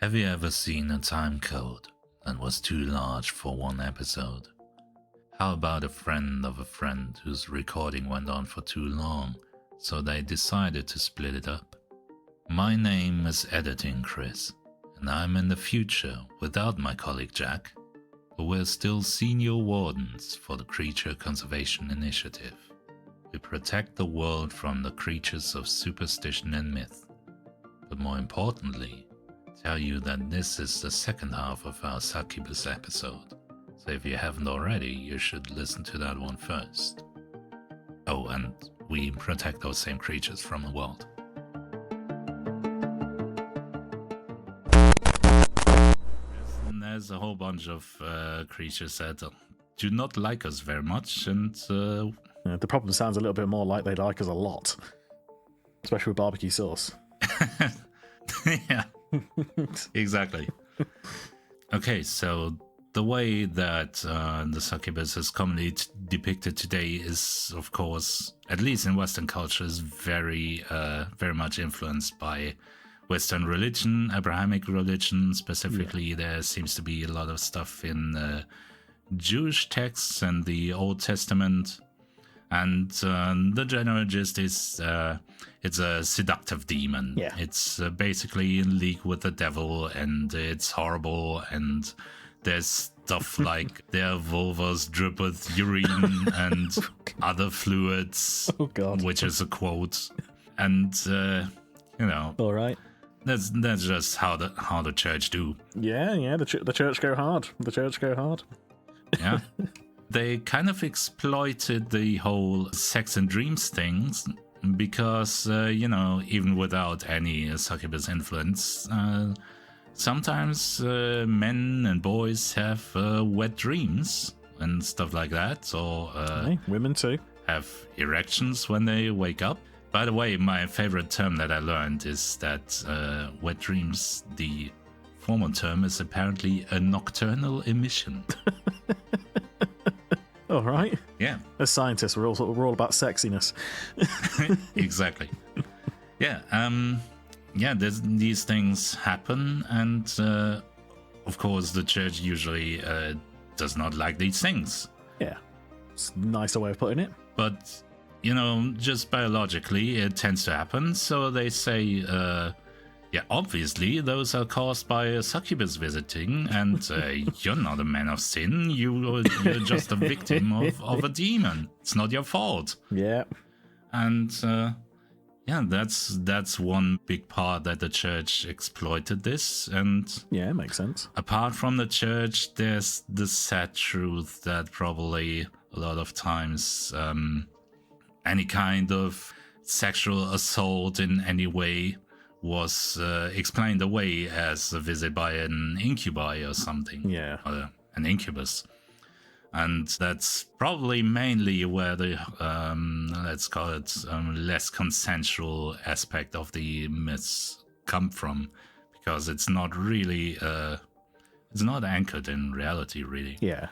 Have you ever seen a time code that was too large for one episode? How about a friend of a friend whose recording went on for too long, so they decided to split it up? My name is Editing Chris, and I'm in the future without my colleague Jack, but we're still senior wardens for the Creature Conservation Initiative. We protect the world from the creatures of superstition and myth, but more importantly, tell you that this is the second half of our Succubus episode, so if you haven't already, you should listen to that one first. Oh, and we protect those same creatures from the world. And there's a whole bunch of creatures that do not like us very much, and the problem sounds a little bit more like they like us a lot, especially with barbecue sauce. Yeah. Exactly. Okay, so the way that the succubus is commonly depicted today is, of course, at least in Western culture, is very much influenced by Western religion, Abrahamic religion. Specifically, There seems to be a lot of stuff in Jewish texts and the Old Testament. And the general gist is it's a seductive demon. Yeah. It's basically in league with the devil, and it's horrible, and there's stuff like their vulvas drip with urine and other fluids, which is a quote. And, All right. That's just how the church do. Yeah, the church go hard. The church go hard. Yeah. They kind of exploited the whole sex and dreams things because, even without any succubus influence, sometimes men and boys have wet dreams and stuff like that, or women too have erections when they wake up. By the way, my favorite term that I learned is that wet dreams, the formal term is apparently a nocturnal emission. All right. Yeah. As scientists, we're all about sexiness. Exactly. Yeah. These things happen, and of course, the church usually does not like these things. Yeah. It's a nicer way of putting it. But just biologically, it tends to happen. So they say, obviously, those are caused by a succubus visiting, and you're not a man of sin. You're just a victim of a demon. It's not your fault. Yeah. And that's one big part that the church exploited this. And yeah, it makes sense. Apart from the church, there's the sad truth that probably a lot of times any kind of sexual assault in any way was explained away as a visit by an incubi or something. Yeah. Or an incubus. And that's probably mainly where the, let's call it, less consensual aspect of the myths come from. Because it's not really, it's not anchored in reality, really. Yeah.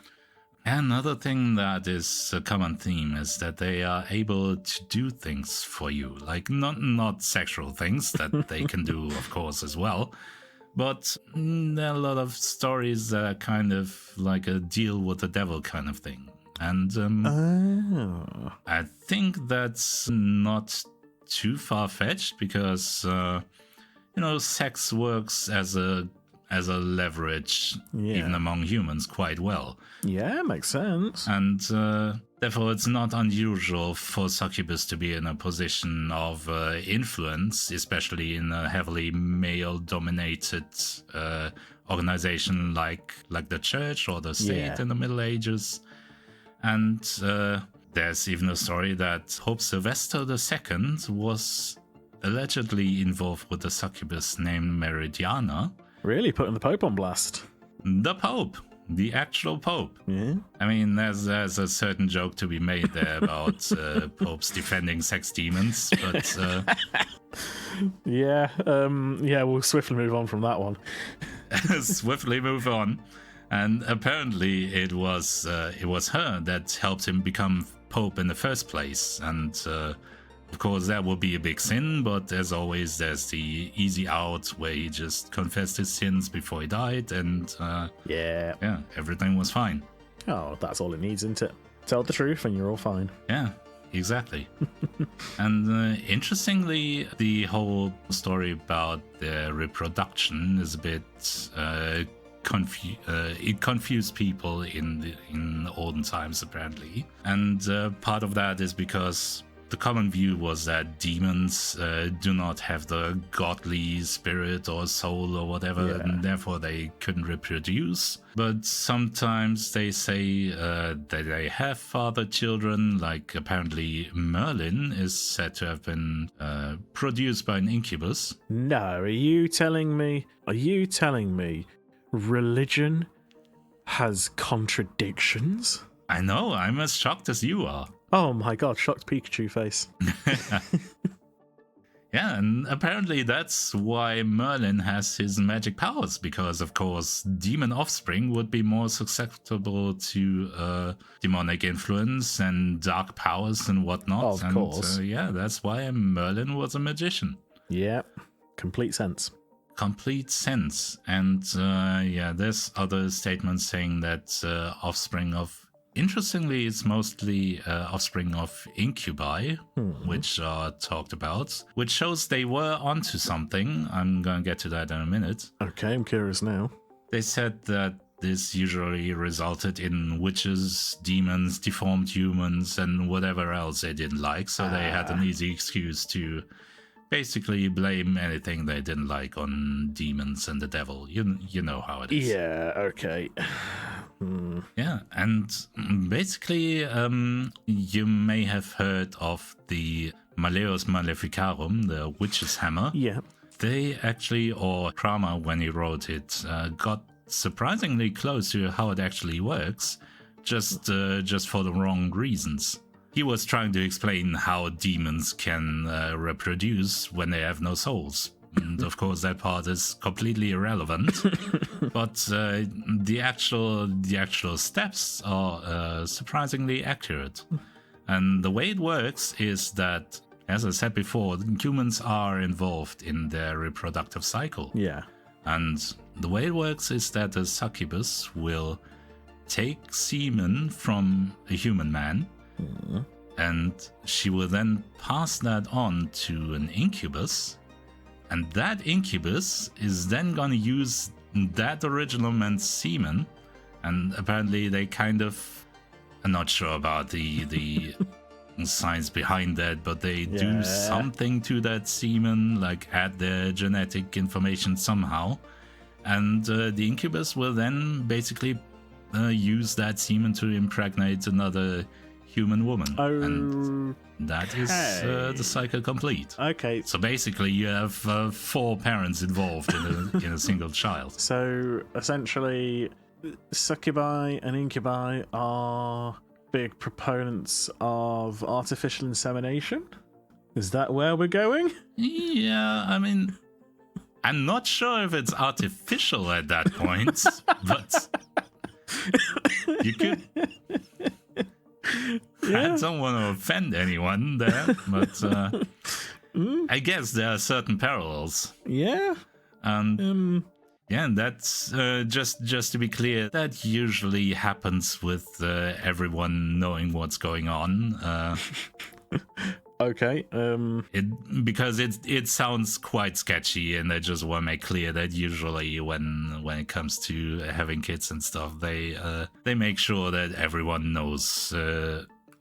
Another thing that is a common theme is that they are able to do things for you, like not sexual things that they can do, of course, as well, but there are a lot of stories that are kind of like a deal with the devil kind of thing. And I think that's not too far-fetched because, sex works as a leverage, even among humans, quite well. Yeah, makes sense. And therefore, it's not unusual for succubus to be in a position of influence, especially in a heavily male-dominated organization like the church or the state in the Middle Ages. And there's even a story that Pope Sylvester II was allegedly involved with a succubus named Meridiana. Really? Putting the Pope on blast? The Pope. The actual Pope. Yeah. I mean, there's a certain joke to be made there about popes defending sex demons, but... we'll swiftly move on from that one. Swiftly move on. And apparently it was her that helped him become Pope in the first place. And Of course, that would be a big sin, but as always, there's the easy out where he just confessed his sins before he died, and Yeah. yeah, everything was fine. Oh, that's all it needs, isn't it? Tell the truth and you're all fine. Yeah, exactly. And interestingly, the whole story about their reproduction is a bit it confused people in olden times, apparently. And part of that is because the common view was that demons do not have the godly spirit or soul or whatever, and therefore they couldn't reproduce. But sometimes they say that they have fathered children, like apparently Merlin is said to have been produced by an incubus. No, are you telling me religion has contradictions? I know, I'm as shocked as you are. Oh my god, shocked Pikachu face. Yeah, and apparently that's why Merlin has his magic powers, because of course demon offspring would be more susceptible to demonic influence and dark powers and whatnot. Of course. Yeah, that's why Merlin was a magician. Yeah, complete sense. Complete sense. And yeah, there's other statements saying that offspring of... Interestingly, it's mostly offspring of incubi, which are talked about, which shows they were onto something. I'm going to get to that in a minute. Okay, I'm curious now. They said that this usually resulted in witches, demons, deformed humans, and whatever else they didn't like, so they had an easy excuse to basically blame anything they didn't like on demons and the devil. You know how it is. Yeah, okay. Yeah, and basically, you may have heard of the Maleus Maleficarum, the witch's hammer. Yeah. They actually, or Kramer, when he wrote it, got surprisingly close to how it actually works, just for the wrong reasons. He was trying to explain how demons can reproduce when they have no souls. And of course, that part is completely irrelevant. But the actual steps are surprisingly accurate. And the way it works is that, as I said before, humans are involved in their reproductive cycle. Yeah. And the way it works is that a succubus will take semen from a human man, and she will then pass that on to an incubus. And that incubus is then going to use that original man's semen. And apparently they kind of... I'm not sure about the science behind that, but they do something to that semen, like add their genetic information somehow. And the incubus will then basically use that semen to impregnate another human woman. And that is the cycle complete. Okay. So basically, you have 4 parents involved in a single child. So essentially, succubi and incubi are big proponents of artificial insemination? Is that where we're going? Yeah, I mean, I'm not sure if it's artificial at that point, but you could... I don't want to offend anyone there, but I guess there are certain parallels. Yeah. Yeah, and that's just to be clear, that usually happens with everyone knowing what's going on. Okay. Because it sounds quite sketchy, and I just want to make clear that usually when it comes to having kids and stuff, they make sure that everyone knows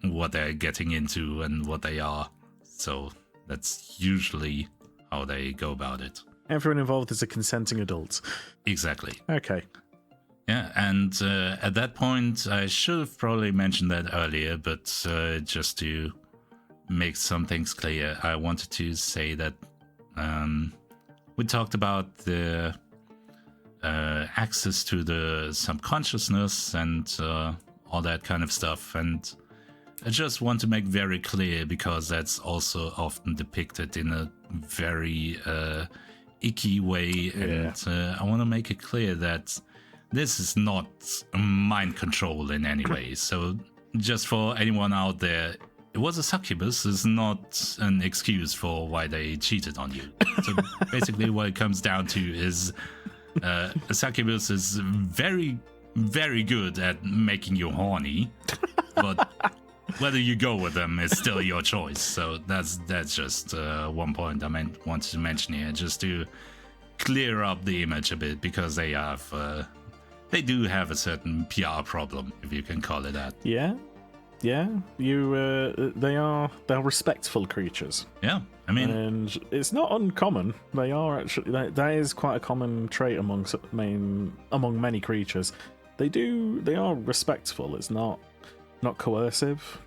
what they're getting into and what they are. So that's usually how they go about it. Everyone involved is a consenting adult. Exactly. Okay. Yeah, and at that point, I should have probably mentioned that earlier, but just to make some things clear, I wanted to say that we talked about the access to the subconsciousness and all that kind of stuff, and I just want to make very clear, because that's also often depicted in a very icky way, and I want to make it clear that this is not mind control in any way. So just for anyone out there, it was a succubus is not an excuse for why they cheated on you. So basically what it comes down to is a succubus is very, very good at making you horny, but whether you go with them is still your choice. So that's just one point I wanted to mention here, just to clear up the image a bit, because they do have a certain PR problem, if you can call it that. Yeah. They're respectful creatures. Yeah, I mean, and it's not uncommon. They are actually that is quite a common trait among many creatures. They are respectful. It's not coercive.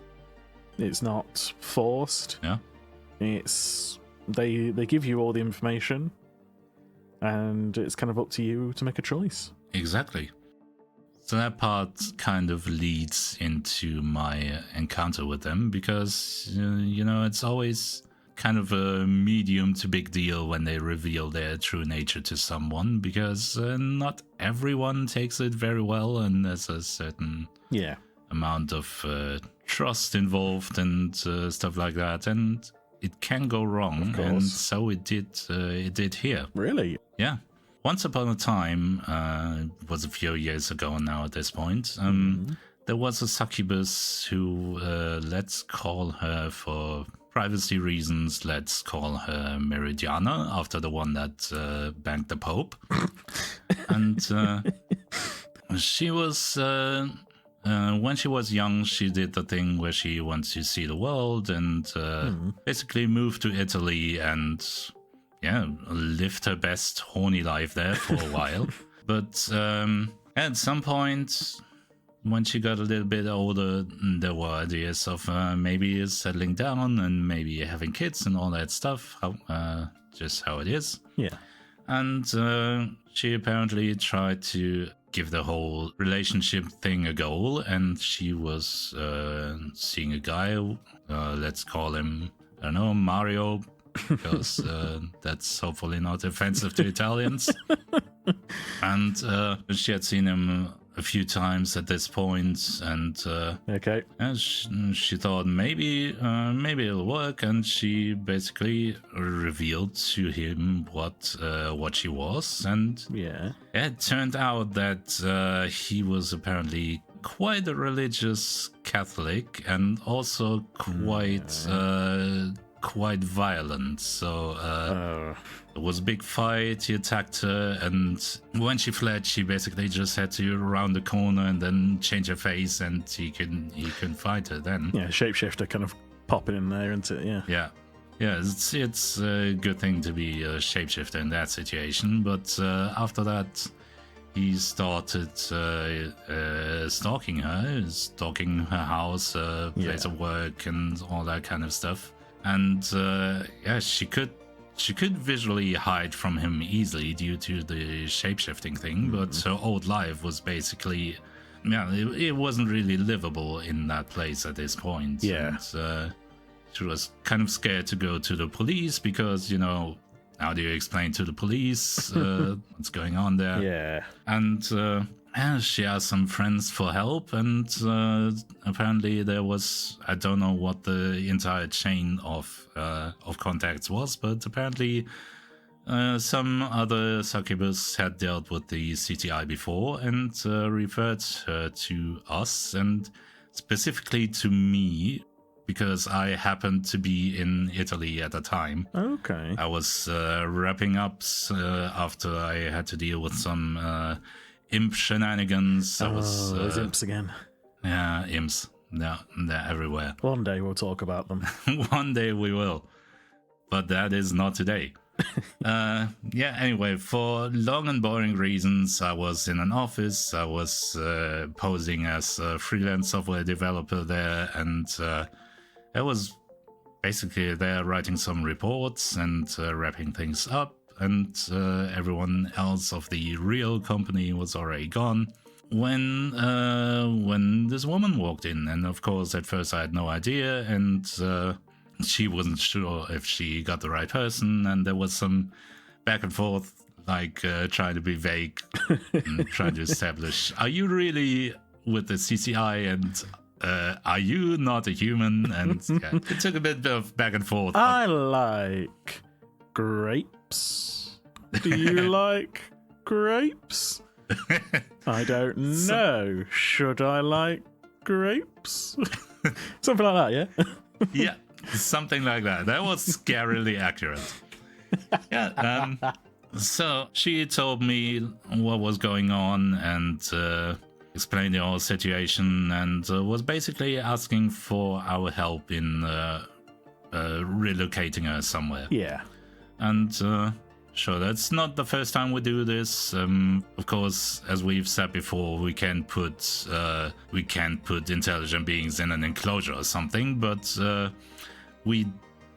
It's not forced. Yeah. It's they give you all the information, and it's kind of up to you to make a choice. Exactly. So that part kind of leads into my encounter with them, because, it's always kind of a medium to big deal when they reveal their true nature to someone, because not everyone takes it very well, and there's a certain amount of trust involved and stuff like that, and it can go wrong, and so it did here. Really? Yeah. Once upon a time, it was a few years ago now at this point, there was a succubus who, let's call her, for privacy reasons, let's call her Meridiana, after the one that banged the Pope. And she was, when she was young, she did the thing where she wants to see the world, and basically moved to Italy and lived her best horny life there for a while. But at some point, when she got a little bit older, there were ideas of maybe settling down and maybe having kids and all that stuff, just how it is. Yeah. And she apparently tried to give the whole relationship thing a go, and she was seeing a guy, let's call him, I don't know, Mario, because that's hopefully not offensive to Italians. And she had seen him a few times at this point, and she thought maybe it'll work, and she basically revealed to him what she was, and it turned out that he was apparently quite a religious Catholic, and also quite violent. So it was a big fight. He attacked her, and when she fled, she basically just had to round the corner and then change her face, and he couldn't fight her then. Yeah, shapeshifter kind of popping in there, isn't it? Yeah. It's a good thing to be a shapeshifter in that situation, but after that, he started stalking her house, place of work, and all that kind of stuff. And she could visually hide from him easily due to the shapeshifting thing, but her old life was basically, it wasn't really livable in that place at this point. Yeah. And, she was kind of scared to go to the police because, how do you explain to the police what's going on there? Yeah. And she asked some friends for help, and apparently there was, I don't know what the entire chain of contacts was, but apparently some other succubus had dealt with the CTI before and referred her to us, and specifically to me, because I happened to be in Italy at the time. Okay. I was wrapping up after I had to deal with some imp shenanigans. Those imps again. Yeah, imps. They're everywhere. One day we'll talk about them. One day we will. But that is not today. Anyway, for long and boring reasons, I was in an office. I was posing as a freelance software developer there, and I was basically there writing some reports and wrapping things up, and everyone else of the real company was already gone when this woman walked in. And of course, at first I had no idea, and she wasn't sure if she got the right person, and there was some back and forth, like trying to be vague and trying to establish, are you really with the CCI, and are you not a human? And yeah, it took a bit of back and forth. I like grapes. Do you like grapes? I don't know. Should I like grapes? Something like that, yeah? Yeah, something like that. That was scarily accurate. Yeah, so she told me what was going on and explained the whole situation and was basically asking for our help in relocating her somewhere. Yeah. And sure, that's not the first time we do this. Of course, as we've said before, we can't put intelligent beings in an enclosure or something, but we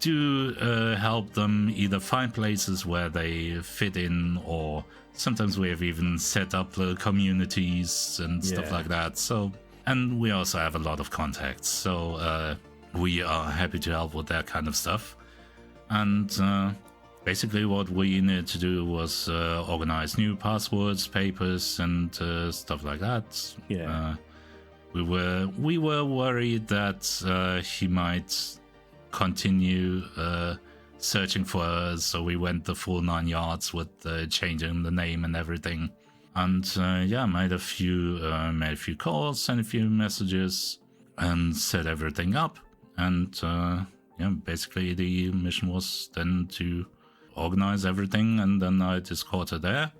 do help them either find places where they fit in, or sometimes we have even set up little communities and stuff like that. So, and we also have a lot of contacts, so we are happy to help with that kind of stuff. And basically what we needed to do was organize new passwords, papers, and stuff like that. Yeah. We were worried that he might continue searching for her, so we went the full 9 yards with changing the name and everything. And made a few calls, sent a few messages, and set everything up. And basically the mission was then to organize everything, and then I escorted there.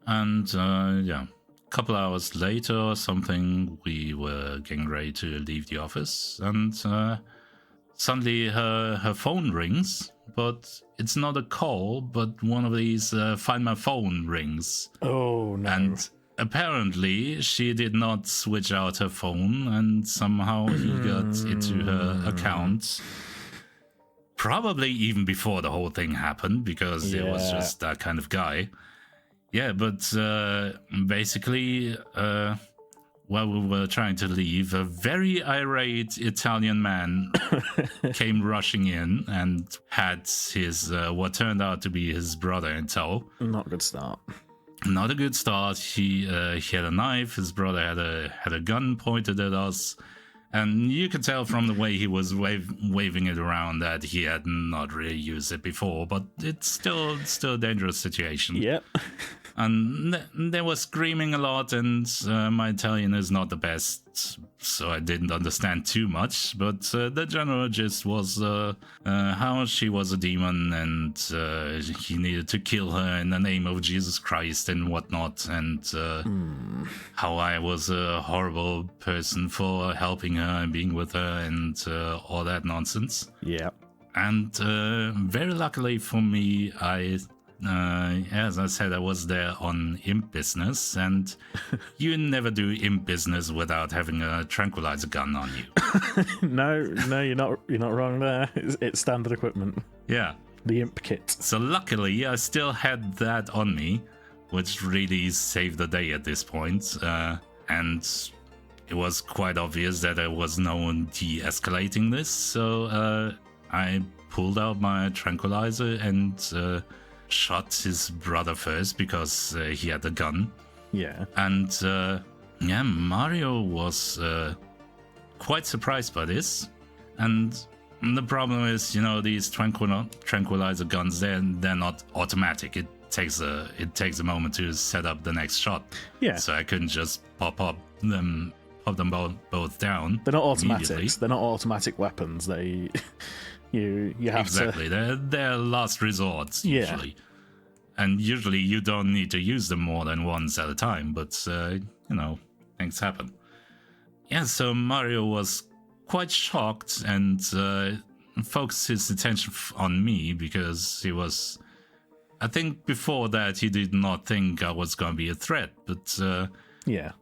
And a couple hours later or something, we were getting ready to leave the office, and suddenly her phone rings, but it's not a call, but one of these find my phone rings. Oh no. And apparently she did not switch out her phone, and somehow he got into her account. Probably even before the whole thing happened, because it was just that kind of guy. Yeah, but basically, while we were trying to leave, a very irate Italian man came rushing in and had his what turned out to be his brother in tow. Not a good start. Not a good start. He had a knife. His brother had a gun pointed at us. And you could tell from the way he was waving it around that he had not really used it before, but it's still a dangerous situation. Yep. And they were screaming a lot, and my Italian is not the best, so I didn't understand too much. But the general gist was how she was a demon, and he needed to kill her in the name of Jesus Christ and whatnot, and how I was a horrible person for helping her and being with her and all that nonsense. Yeah. And very luckily for me, as I said, I was there on imp business, and you never do imp business without having a tranquilizer gun on you. No, you're not wrong there. It's standard equipment. Yeah. The imp kit. So luckily, I still had that on me, which really saved the day at this point. And it was quite obvious that there was no one de-escalating this, so I pulled out my tranquilizer and shot his brother first, because he had a gun. Yeah. And Mario was quite surprised by this. And the problem is, these tranquilizer guns, they're not automatic. It takes a moment to set up the next shot. Yeah. So I couldn't just pop them both down. They're not automatics. They're not automatic weapons. They you have exactly. They're last resorts usually. Yeah. And usually you don't need to use them more than once at a time, but things happen. Yeah, so Mario was quite shocked and focused his attention on me, because he was, I think before that he did not think I was going to be a threat, but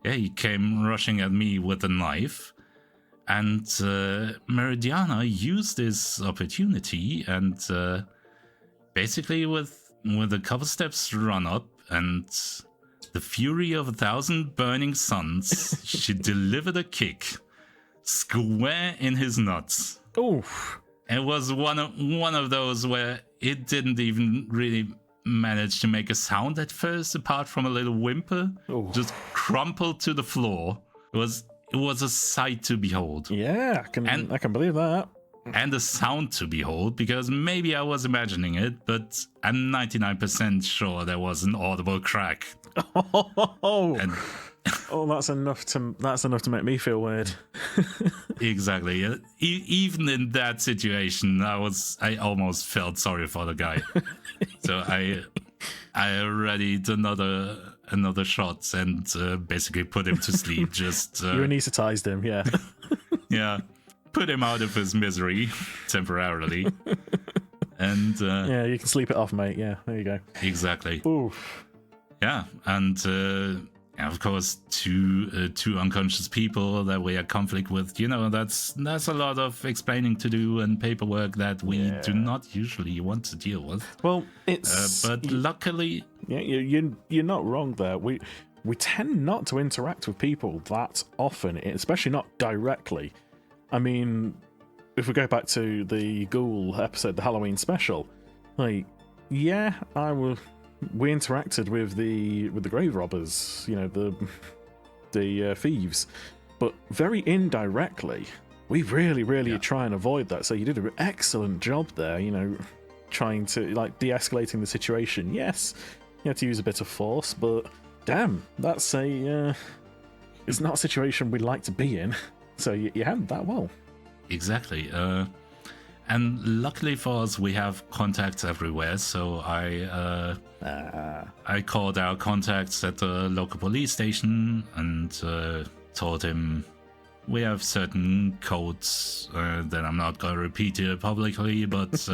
he came rushing at me with a knife. And Meridiana used this opportunity and basically with a couple steps run up and the fury of 1,000 burning suns, she delivered a kick square in his nuts. Oof. It was one of those where it didn't even really manage to make a sound at first, apart from a little whimper. Oof. Just crumpled to the floor. it was a sight to behold. Yeah, I can believe that. And a sound to behold, because maybe I was imagining it, but I'm 99% sure there was an audible crack. Oh, And that's enough to make me feel weird. exactly. Even in that situation, I almost felt sorry for the guy. So I readied another shot and basically put him to sleep. Just You anesthetized him, yeah. yeah, put him out of his misery temporarily. And Yeah, you can sleep it off, mate. Yeah, there you go. exactly. Oof. Yeah, and of course, two unconscious people that we had conflict with. That's a lot of explaining to do and paperwork that we do not usually want to deal with. Well, it's but luckily, yeah, you're not wrong there. We tend not to interact with people that often, especially not directly. I mean, if we go back to the Ghoul episode, the Halloween special, like, yeah, we interacted with the grave robbers, the thieves, but very indirectly. We really try and avoid that. So you did an excellent job there, trying to de-escalating the situation. Yes, you had to use a bit of force, but damn, that's it's not a situation we'd like to be in. So you handled that well. Exactly. And luckily for us, we have contacts everywhere. So I called our contacts at the local police station and told him we have certain codes that I'm not going to repeat here publicly, but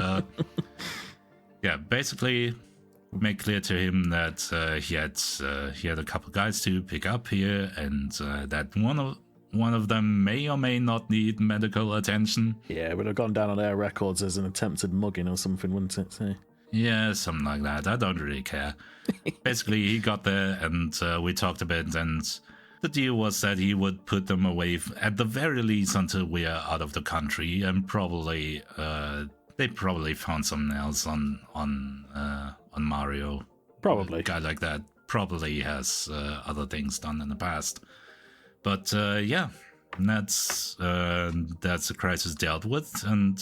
yeah, basically make clear to him that he had a couple guys to pick up here, and that one of them may or may not need medical attention. Yeah, it would have gone down on their records as an attempted mugging or something, wouldn't it? So. Yeah, something like that. I don't really care. Basically, he got there and we talked a bit, and the deal was that he would put them away at the very least until we are out of the country, and probably they probably found something else on Mario. Probably. A guy like that probably has other things done in the past. But yeah, that's the crisis dealt with, and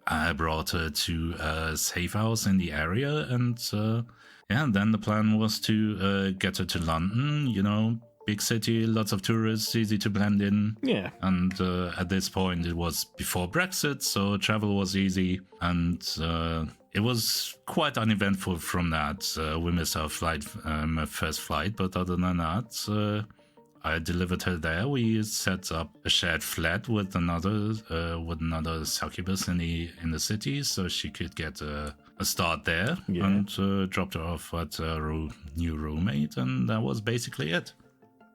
I brought her to a safe house in the area, and yeah, then the plan was to get her to London. Big city, lots of tourists, easy to blend in. Yeah. And at this point, it was before Brexit, so travel was easy, and it was quite uneventful from that. We missed our flight, my first flight, but other than that, I delivered her there. We set up a shared flat with another succubus in the city, so she could get a start there, and dropped her off at her new roommate, and that was basically it.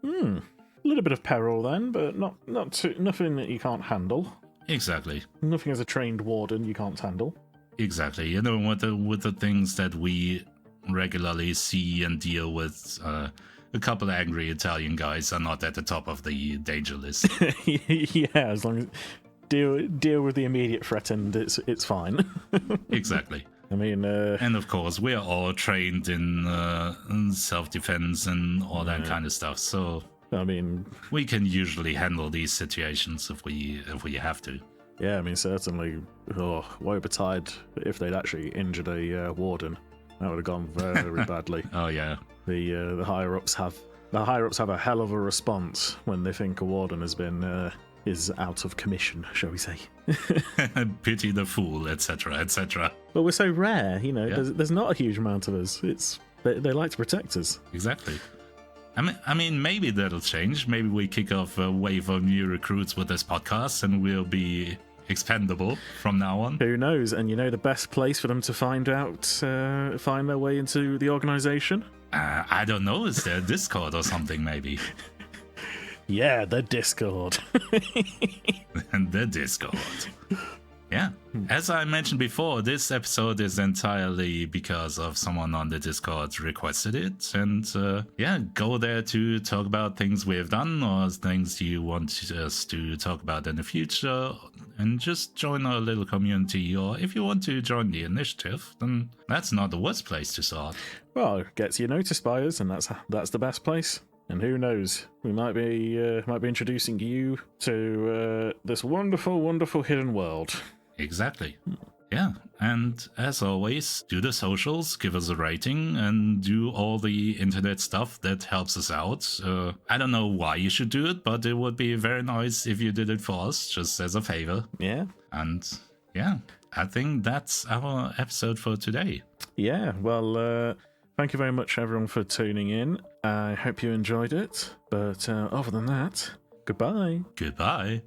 A little bit of peril then, but nothing that you can't handle. Exactly. Nothing as a trained warden you can't handle. Exactly. With the things that we regularly see and deal with. A couple of angry Italian guys are not at the top of the danger list. Yeah, as long as deal with the immediate threat and it's fine. Exactly. I mean, and of course, we are all trained in self-defense and all that kind of stuff. So I mean, we can usually handle these situations if we have to. Yeah, I mean, certainly. Woe betide if they'd actually injured a warden. That would have gone very badly. Oh yeah. The higher ups have a hell of a response when they think a warden is out of commission, shall we say? Pity the fool, etc., etc. But we're so rare, There's not a huge amount of us. They like to protect us. Exactly. I mean, maybe that'll change. Maybe we kick off a wave of new recruits with this podcast, and we'll be expendable from now on. Who knows? And the best place for them to find their way into the organization? I don't know. Is there a Discord or something, maybe? Yeah, the Discord. And the Discord. Yeah. As I mentioned before, this episode is entirely because of someone on the Discord requested it. And go there to talk about things we've done or things you want us to talk about in the future. And just join our little community. Or if you want to join the initiative, then that's not the worst place to start. Well, it gets you noticed by us, and that's the best place. And who knows, we might be introducing you to this wonderful, wonderful hidden world. Exactly. Yeah, and as always, do the socials, give us a rating, and do all the internet stuff that helps us out. I don't know why you should do it, but it would be very nice if you did it for us, just as a favor. Yeah. And yeah, I think that's our episode for today. Yeah, well, thank you very much, everyone, for tuning in. I hope you enjoyed it. But other than that, goodbye. Goodbye.